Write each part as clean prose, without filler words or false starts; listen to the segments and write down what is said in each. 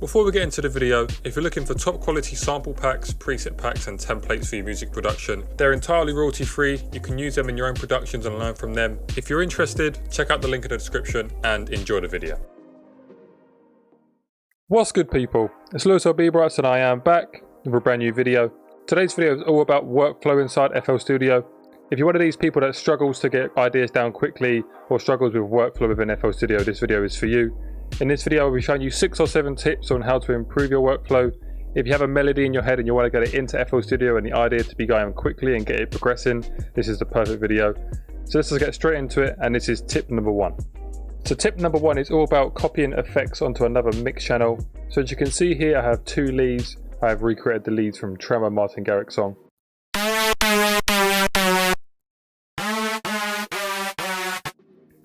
Before we get into the video, if you're looking for top quality sample packs, preset packs and templates for your music production, they're entirely royalty free. You can use them in your own productions and learn from them. If you're interested, check out the link in the description and enjoy the video. What's good people? It's Lewis bbrights and I am back with a brand new video. Today's video is all about workflow inside FL Studio. If you're one of these people that struggles to get ideas down quickly or struggles with workflow within FL Studio, this video is for you. In this video, I'll be showing you 6 or 7 tips on how to improve your workflow. If you have a melody in your head and you want to get it into FL Studio and the idea to be going quickly and get it progressing, this is the perfect video. So let's just get straight into it, and this is tip number 1. So tip number 1 is all about copying effects onto another mix channel. So as you can see here, I have 2 leads. I have recreated the leads from Tremor Martin Garrix's song.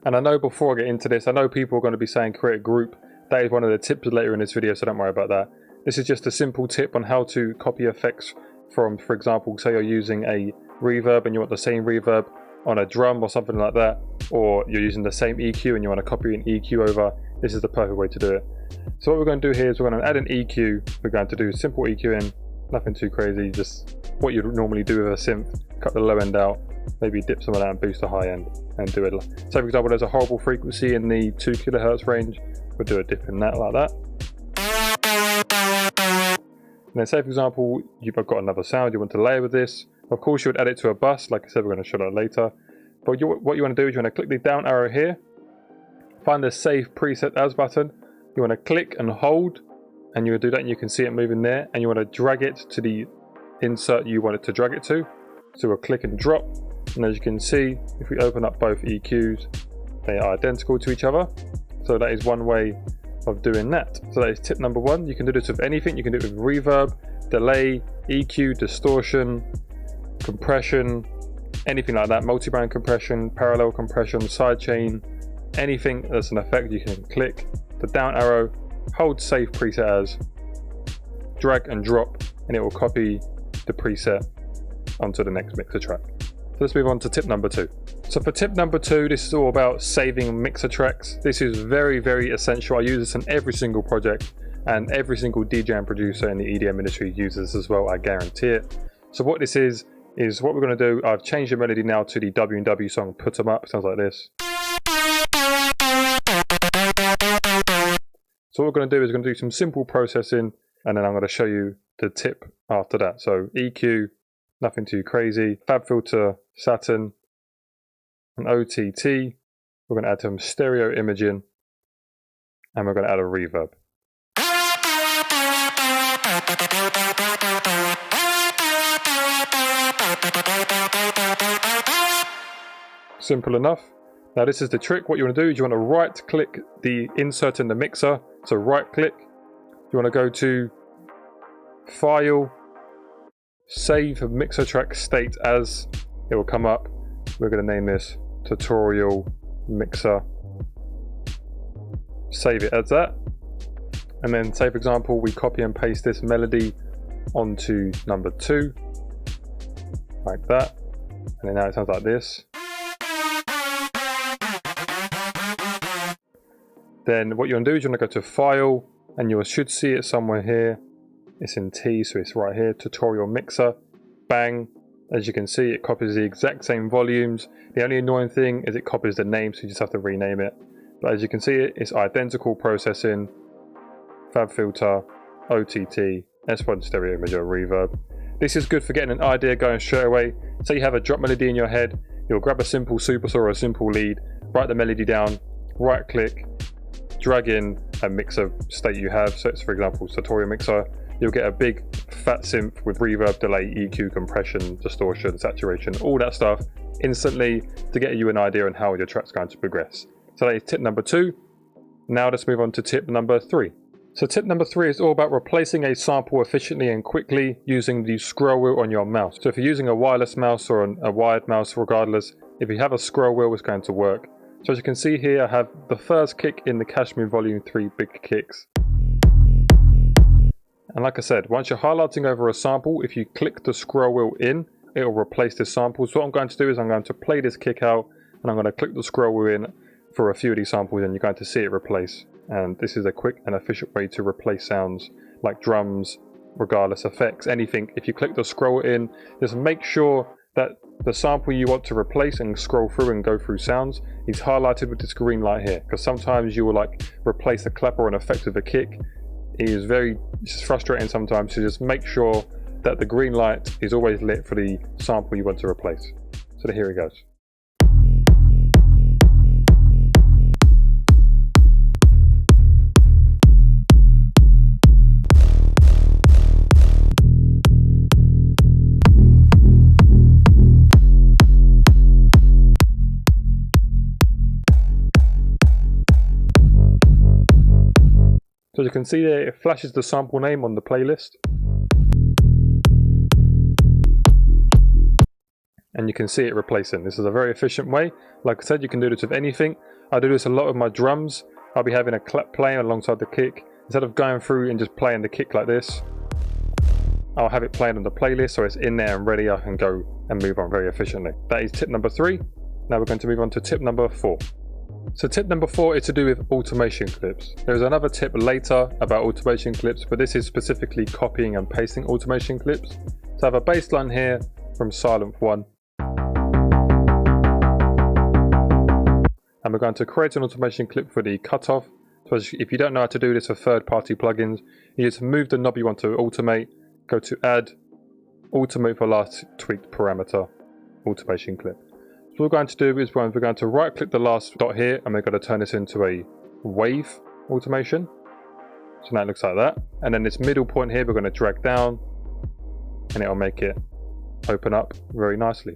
And I know before I get into this, I know people are going to be saying create a group. That is one of the tips later in this video, so don't worry about that. This is just a simple tip on how to copy effects from, for example, say you're using a reverb and you want the same reverb on a drum or something like that, or you're using the same EQ and you want to copy an EQ over. This is the perfect way to do it. So what we're going to do here is we're going to add an EQ. We're going to do simple EQ in, nothing too crazy, just what you'd normally do with a synth. Cut the low end out, maybe dip some of that and boost the high end and do it. So for example, there's a horrible frequency in the 2 kHz range. We'll do a dip in that like that. And then say for example, you've got another sound you want to layer with this. Of course you would add it to a bus, like I said, we're going to show that later. But what you want to do is you want to click the down arrow here, find the save preset as button. You want to click and hold, and you will do that and you can see it moving there, and you want to drag it to the insert you want it to drag it to. So we'll click and drop, and as you can see, if we open up both EQs, they are identical to each other. So that is one way of doing that. So that is tip number 1. You can do this with anything. You can do it with reverb, delay, EQ, distortion, compression, anything like that, multi-band compression, parallel compression, sidechain, anything that's an effect. You can click the down arrow, hold save preset as, drag and drop, and it will copy the preset onto the next mixer track. So let's move on to tip number 2. So for tip number 2, this is all about saving mixer tracks. This is very, very essential. I use this in every single project, and every single DJ and producer in the EDM industry uses this as well, I guarantee it. So what this is what we're going to do. I've changed the melody now to the W&W song Put 'Em Up. It sounds like this. So what we're going to do is we're going to do some simple processing, and then I'm going to show you the tip after that. So EQ, nothing too crazy. Fab filter, Saturn, an OTT. We're going to add some stereo imaging, and we're going to add a reverb. Simple enough. Now this is the trick. What you want to do is you want to right click the insert in the mixer. So right click. You want to go to File, Save Mixer Track State As. It will come up. We're going to name this Tutorial Mixer. Save it as that. And then say for example we copy and paste this melody onto number 2. Like that. And then now it sounds like this. Then what you want to do is you want to go to File, and you should see it somewhere here. It's in T, so it's right here, Tutorial Mixer. Bang. As you can see, it copies the exact same volumes. The only annoying thing is it copies the name, so you just have to rename it. But as you can see, it's identical processing, Fab filter, OTT, S1 stereo image or reverb. This is good for getting an idea going straight away. Say you have a drop melody in your head, you'll grab a simple supersaw or a simple lead, write the melody down, right click, drag in a mixer state you have. So it's for example tutorial mixer. You'll get a big fat synth with reverb, delay, EQ, compression, distortion, saturation, all that stuff instantly to get you an idea on how your track's going to progress. So that is tip number 2. Now let's move on to tip number 3. So tip number 3 is all about replacing a sample efficiently and quickly using the scroll wheel on your mouse. So if you're using a wireless mouse or a wired mouse, regardless, if you have a scroll wheel, it's going to work. So as you can see here, I have the first kick in the Kashmir Volume 3 big kicks. And like I said, once you're highlighting over a sample, if you click the scroll wheel in, it will replace this sample. So what I'm going to do is I'm going to play this kick out, and I'm going to click the scroll wheel in for a few of these samples, and you're going to see it replace. and this is a quick and efficient way to replace sounds like drums, regardless effects, anything. If you click the scroll in, just make sure that the sample you want to replace and scroll through and go through sounds is highlighted with this green light here, because sometimes you will like replace a clap or an effect with a kick. It is very frustrating sometimes, to just make sure that the green light is always lit for the sample you want to replace. So here it goes. So as you can see there, it flashes the sample name on the playlist. And you can see it replacing. This is a very efficient way. Like I said, you can do this with anything. I do this a lot with my drums. I'll be having a clap playing alongside the kick. Instead of going through and just playing the kick like this, I'll have it playing on the playlist so it's in there and ready. I can go and move on very efficiently. That is tip number 3. Now we're going to move on to tip number 4. So tip number 4 is to do with automation clips. There's another tip later about automation clips, but this is specifically copying and pasting automation clips. So I have a bass line here from Silent 1. And we're going to create an automation clip for the cutoff. So if you don't know how to do this for third-party plugins, you just move the knob you want to automate, go to Add, Automate for last tweaked parameter, automation clip. So what we're going to do is we're going to right-click the last dot here, and we're going to turn this into a wave automation. So now it looks like that. And then this middle point here, we're going to drag down, and it'll make it open up very nicely.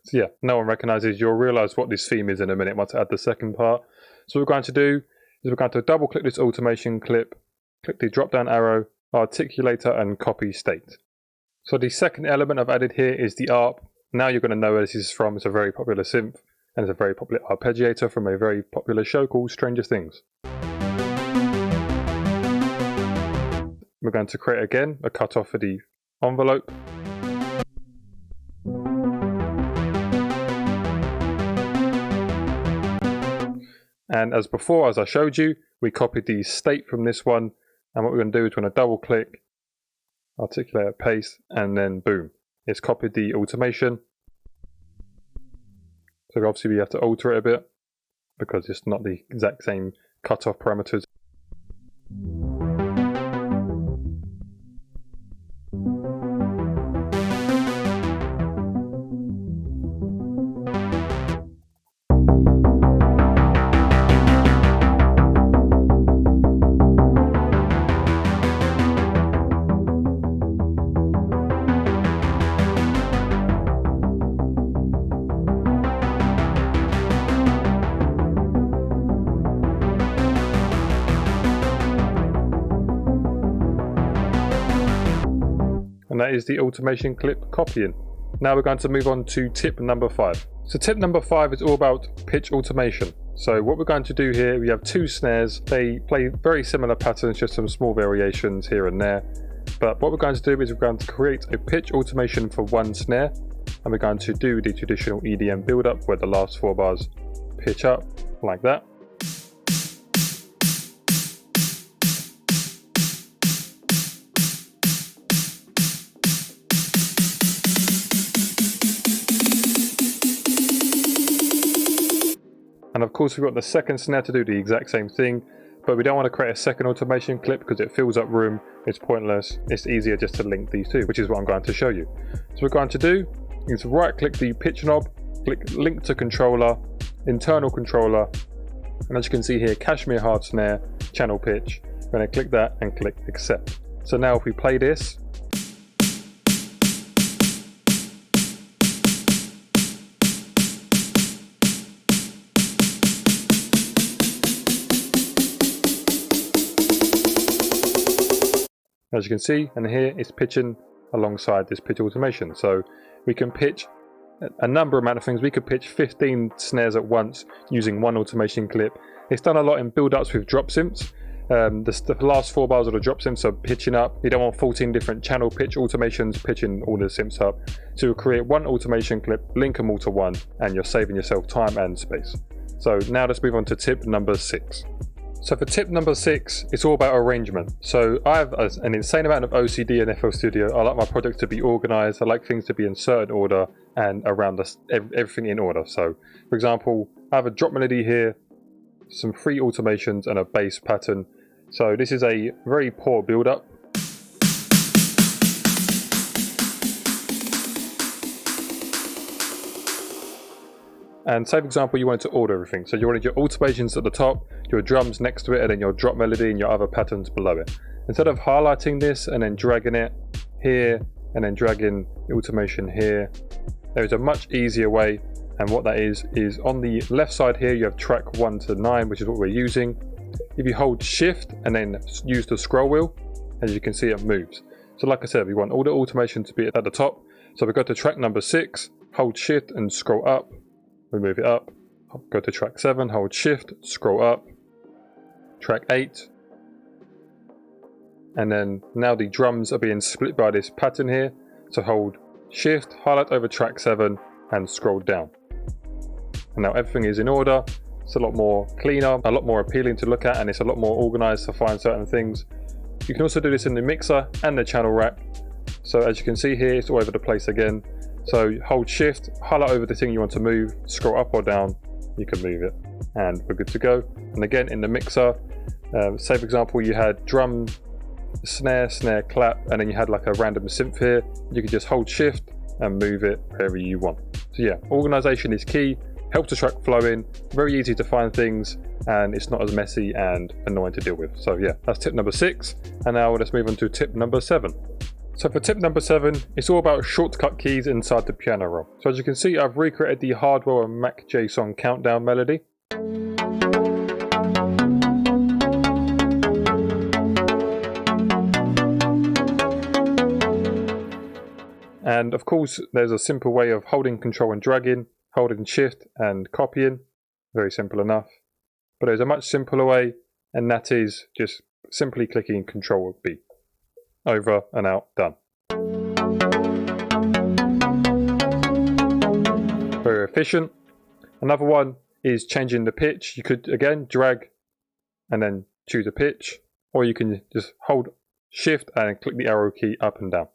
So yeah, no one recognizes. You'll realize what this theme is in a minute once I add the second part. So what we're going to do is we're going to double click this automation clip, click the drop down arrow, articulator, and copy state. So the second element I've added here is the ARP. Now you're going to know where this is from. It's a very popular synth, and it's a very popular arpeggiator from a very popular show called Stranger Things. We're going to create again a cutoff for the envelope. And as before, as I showed you, we copied the state from this one. And what we're going to do is we're going to double click, articulate, paste, and then boom. It's copied the automation. So obviously we have to alter it a bit because it's not the exact same cutoff parameters. And that is the automation clip copying. Now we're going to move on to tip number 5. So tip number 5 is all about pitch automation. So what we're going to do here, we have 2 snares. They play very similar patterns, just some small variations here and there. But what we're going to do is we're going to create a pitch automation for 1 snare. And we're going to do the traditional EDM build up where the last 4 bars pitch up like that. And of course we've got the second snare to do the exact same thing, but we don't want to create a second automation clip because it fills up room, it's pointless, it's easier just to link these two, which is what I'm going to show you. So what we're going to do is right click the pitch knob, click link to controller, internal controller, and as you can see here, Cashmere hard snare, channel pitch. We're going to click that and click accept. So now if we play this, as you can see, and here it's pitching alongside this pitch automation. So we can pitch a number amount of things. We could pitch 15 snares at once using one automation clip. It's done a lot in build-ups with drop synths. The last 4 bars of the drop synths are pitching up. You don't want 14 different channel pitch automations pitching all the synths up. So you'll create one automation clip, link them all to one, and you're saving yourself time and space. So now let's move on to tip number 6. So for tip number 6, it's all about arrangement. So I have an insane amount of OCD in FL Studio. I like my projects to be organized. I like things to be in certain order and around everything in order. So for example, I have a drop melody here, some free automations and a bass pattern. So this is a very poor build up. And say for example you wanted to order everything. So you wanted your automations at the top, your drums next to it, and then your drop melody and your other patterns below it. Instead of highlighting this and then dragging it here and then dragging the automation here, there is a much easier way. And what that is on the left side here you have track 1 to 9, which is what we're using. If you hold shift and then use the scroll wheel, as you can see it moves. So like I said, we want all the automation to be at the top. So we go to track number 6, hold shift and scroll up. We move it up, go to track 7, hold shift, scroll up, track 8, and then now the drums are being split by this pattern here, so hold shift, highlight over track 7 and scroll down. And now everything is in order. It's a lot more cleaner, a lot more appealing to look at, and it's a lot more organized to find certain things. You can also do this in the mixer and the channel rack. So as you can see here, it's all over the place again. So hold shift, highlight over the thing you want to move, scroll up or down, you can move it, and we're good to go. And again in the mixer, say for example you had drum, snare, clap, and then you had like a random synth here, you can just hold shift and move it wherever you want. So yeah, organization is key, helps the track flow in, very easy to find things, and it's not as messy and annoying to deal with. So yeah, that's tip number 6, and now let's move on to tip number 7. So for tip number 7, it's all about shortcut keys inside the piano roll. So as you can see, I've recreated the Hardwell and Mac JSON countdown melody. And of course, there's a simple way of holding control and dragging, holding shift and copying. Very simple enough. But there's a much simpler way, and that is just simply clicking Control B. Over and out, done. Very efficient. Another one is changing the pitch. You could again drag and then choose a pitch, or you can just hold shift and click the arrow key up and down.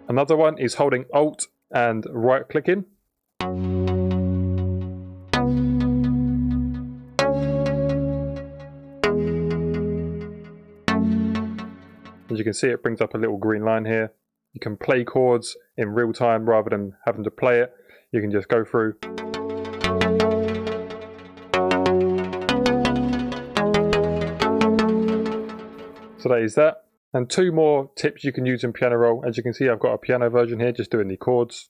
Another one is holding Alt and right clicking. As you can see, it brings up a little green line here. You can play chords in real time rather than having to play it. You can just go through. So that is that. And 2 more tips you can use in piano roll. As you can see, I've got a piano version here, just doing the chords.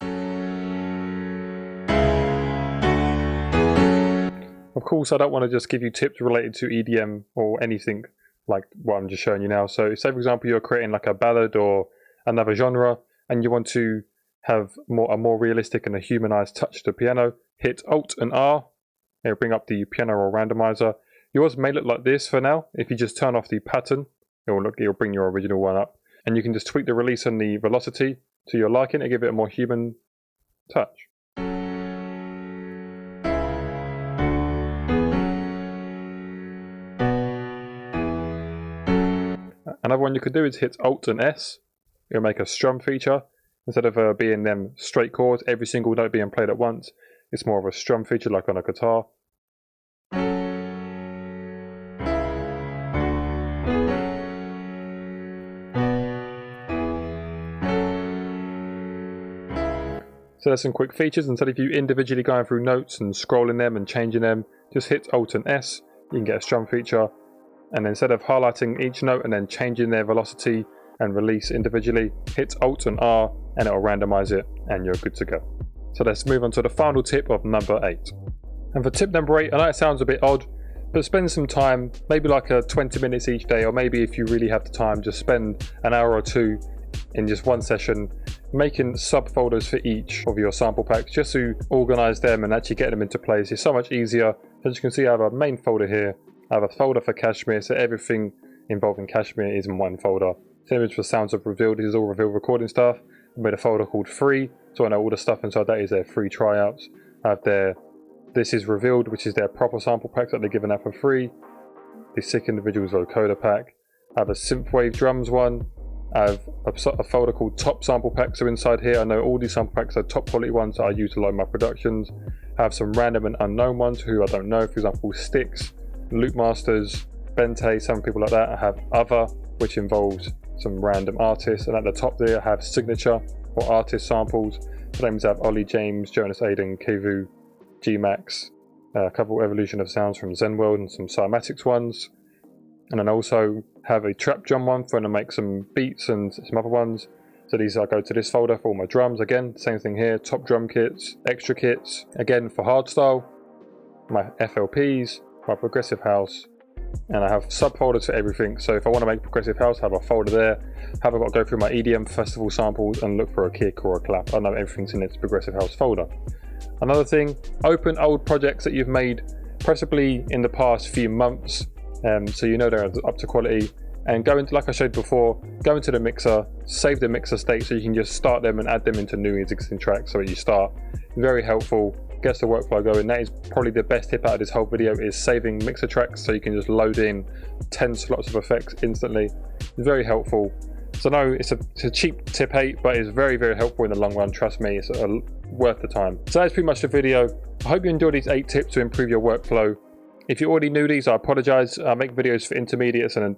Of course, I don't want to just give you tips related to EDM or anything like what I'm just showing you now. So say for example, you're creating like a ballad or another genre, and you want to have a more realistic and a humanized touch to the piano, hit Alt and R. It'll bring up the piano roll randomizer. Yours may look like this for now. If you just turn off the pattern, it'll bring your original one up, and you can just tweak the release and the velocity to your liking to give it a more human touch. Another one you could do is hit Alt and S. It'll make a strum feature. Instead of being them straight chords, every single note being played at once, it's more of a strum feature like on a guitar. So there's some quick features. Instead of you individually going through notes and scrolling them and changing them, just hit Alt and S, you can get a strum feature. And instead of highlighting each note and then changing their velocity and release individually, hit Alt and R and it'll randomize it and you're good to go. So let's move on to the final tip of number 8. And for tip number 8, I know it sounds a bit odd, but spend some time, maybe like 20 minutes each day, or maybe if you really have the time, just spend an hour or two in just one session making subfolders for each of your sample packs, just to organize them and actually get them into place. It's so much easier. As you can see, I have a main folder here, I have a folder for Kashmir, so everything involving Kashmir is in one folder. Same as for Sounds of Revealed, this is all Revealed recording stuff. I made a folder called Free, so I know all the stuff inside that is their free tryouts. I have their This is Revealed, which is their proper sample packs that they're giving out for free. The Sick Individuals Vocoder pack. I have a Synthwave Drums one. I have a folder called Top Sample Packs, so inside here I know all these sample packs are top quality ones that I use to load my productions. I have some random and unknown ones who I don't know, for example Sticks, Loop Masters, Bente, some people like that. I have Other, which involves some random artists, and at the top there I have Signature or artist samples. So names have Ollie James, Jonas Aiden, Kevu, G-Max, a couple Evolution of Sounds from Zen World and some Cymatics ones. And then also have a trap drum one for when I make some beats and some other ones. So these I go to this folder for all my drums. Again, same thing here, top drum kits, extra kits. Again for hardstyle, my FLPs, my progressive house, and I have subfolders for everything. So if I want to make progressive house, I have a folder there. Have I got to go through my EDM festival samples and look for a kick or a clap? I know everything's in its progressive house folder. Another thing, open old projects that you've made, preferably in the past few months, so you know they're up to quality, and go into, like I showed before, go into the mixer, save the mixer state so you can just start them and add them into new existing tracks. So you start, very helpful, gets the workflow going. That is probably the best tip out of this whole video, is saving mixer tracks so you can just load in 10 slots of effects instantly. Very helpful. So no, it's a cheap tip 8, but it's very, very helpful in the long run. Trust me, it's worth the time. So that's pretty much the video. I hope you enjoyed these 8 tips to improve your workflow. If you already knew these, I apologize. I make videos for intermediates and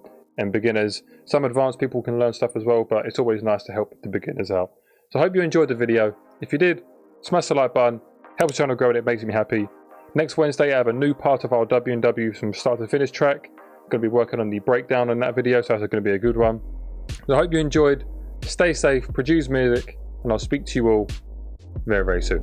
beginners. Some advanced people can learn stuff as well, but it's always nice to help the beginners out. So I hope you enjoyed the video. If you did, smash the like button, help the channel grow, and it makes me happy. Next Wednesday I have a new part of our W&W from start to finish track. I'm going to be working on the breakdown on that video, so that's going to be a good one. So I hope you enjoyed. Stay safe, produce music, and I'll speak to you all very, very soon.